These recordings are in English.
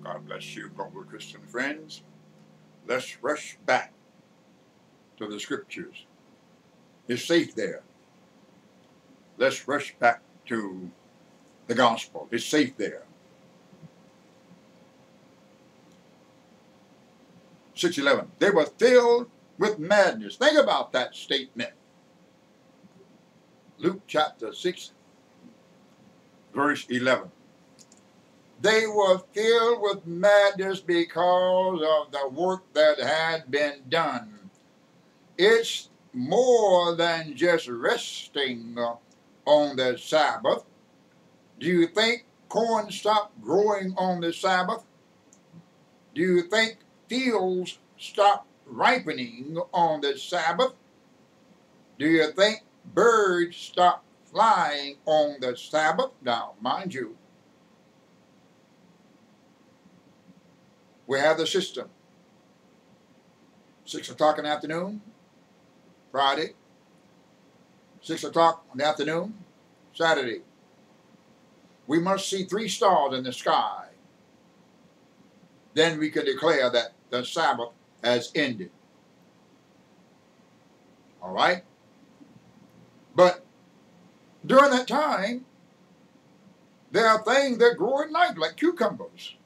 God bless you, global Christian friends. Let's rush back to the scriptures. It's safe there. Let's rush back to the gospel. It's safe there. 6:11. They were filled with madness. Think about that statement. Luke chapter 6, verse 11. They were filled with madness because of the work that had been done. It's more than just resting on the Sabbath. Do you think corn stopped growing on the Sabbath? Do you think fields stopped ripening on the Sabbath? Do you think birds stopped flying on the Sabbath? Now, mind you, we have the system. 6 o'clock in the afternoon, Friday. 6 o'clock in the afternoon, Saturday. We must see 3 stars in the sky. Then we can declare that the Sabbath has ended. All right? But during that time, there are things that grow at night, like cucumbers.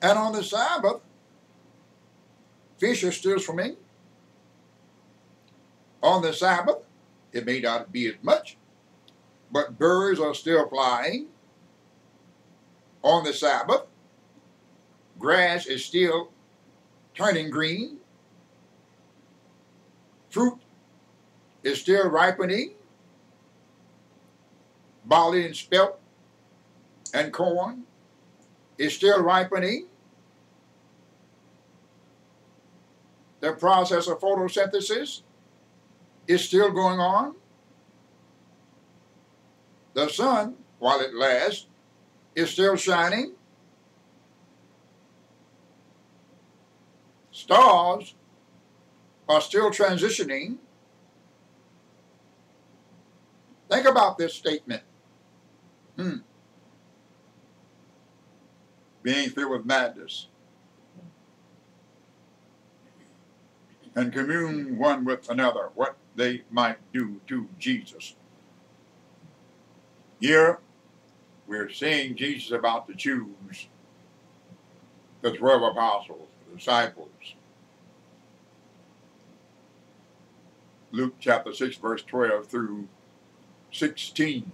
And on the Sabbath, fish are still swimming. On the Sabbath, it may not be as much, but birds are still flying. On the Sabbath, grass is still turning green. Fruit is still ripening. Barley and spelt and corn is still ripening. The process of photosynthesis is still going on. The sun, while it lasts, is still shining. Stars are still transitioning. Think about this statement. Being filled with madness and commune one with another what they might do to Jesus. Here, we're seeing Jesus about to choose the 12 apostles, the disciples. Luke chapter 6, verse 12 through 16.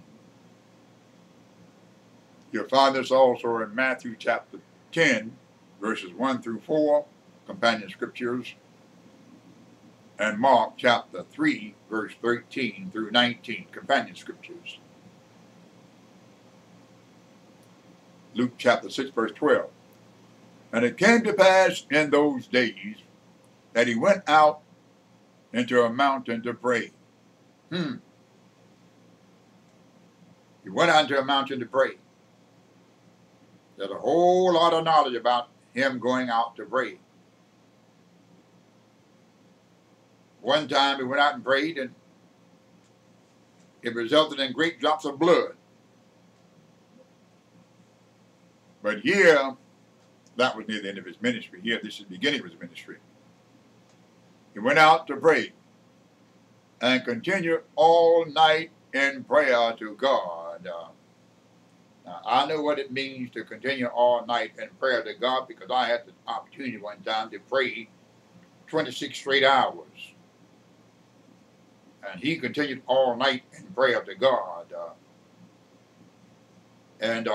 You'll find this also in Matthew chapter 10, verses 1 through 4, companion scriptures, and Mark chapter 3, verse 13 through 19, companion scriptures. Luke chapter 6, verse 12. And it came to pass in those days that he went out into a mountain to pray. He went out into a mountain to pray. There's a whole lot of knowledge about him going out to pray. One time he went out and prayed, and it resulted in great drops of blood. But here, that was near the end of his ministry. Here, this is the beginning of his ministry. He went out to pray and continued all night in prayer to God. Now, I know what it means to continue all night in prayer to God because I had the opportunity one time to pray 26 straight hours. And he continued all night in prayer to God. And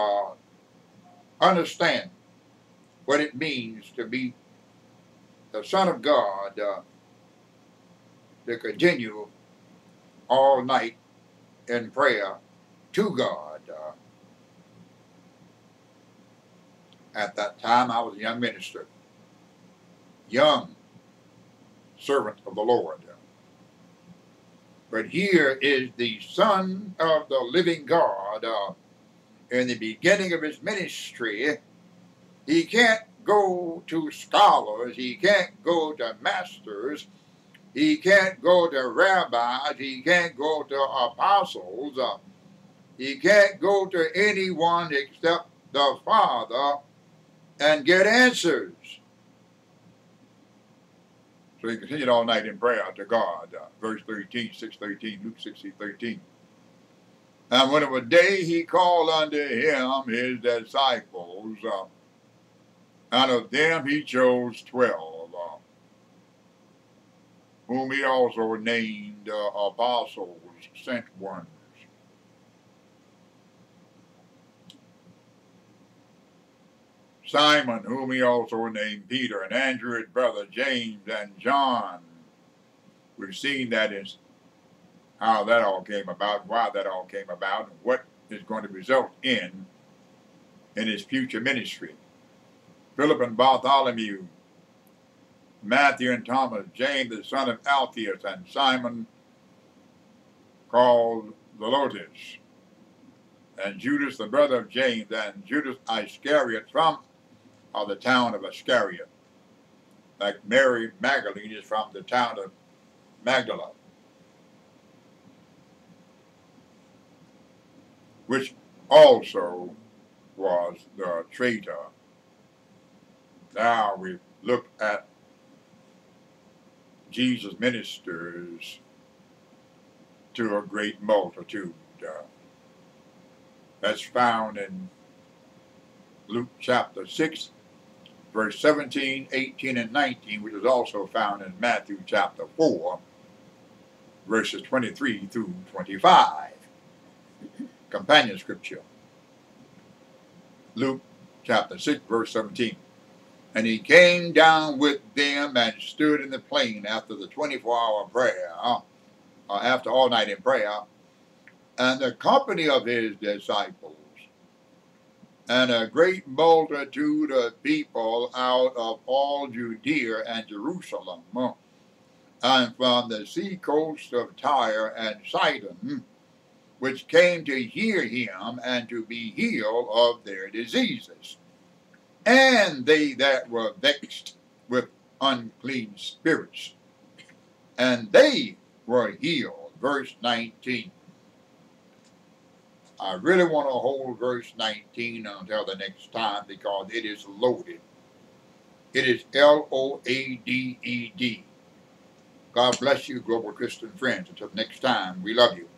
understand what it means to be the Son of God, to continue all night in prayer to God. At that time, I was a young minister, young servant of the Lord. But here is the Son of the living God in the beginning of his ministry. He can't go to scholars. He can't go to masters. He can't go to rabbis. He can't go to apostles. He can't go to anyone except the Father and get answers. So he continued all night in prayer to God. Verse 13, 6:13, Luke 16:13. And when it was day, he called unto him his disciples, and of them he chose 12, whom he also named apostles, sent ones. Simon, whom he also named Peter, and Andrew his brother, James, and John. We've seen that is how that all came about, why that all came about, and what is going to result in his future ministry. Philip and Bartholomew, Matthew and Thomas, James the son of Alphaeus, and Simon called Zelotes, and Judas the brother of James, and Judas Iscariot from the town of Iscariot, like Mary Magdalene is from the town of Magdala, which also was the traitor. Now we look at Jesus' ministers to a great multitude. That's found in Luke chapter 6, verse 17, 18, and 19, which is also found in Matthew chapter 4, verses 23 through 25. Companion scripture. Luke chapter 6, verse 17. And he came down with them and stood in the plain after the 24-hour prayer, after all night in prayer, and the company of his disciples, and a great multitude of people out of all Judea and Jerusalem, and from the sea coast of Tyre and Sidon, which came to hear him and to be healed of their diseases. And they that were vexed with unclean spirits, and they were healed. Verse 19. I really want to hold verse 19 until the next time because it is loaded. It is L-O-A-D-E-D. God bless you, global Christian friends. Until next time, we love you.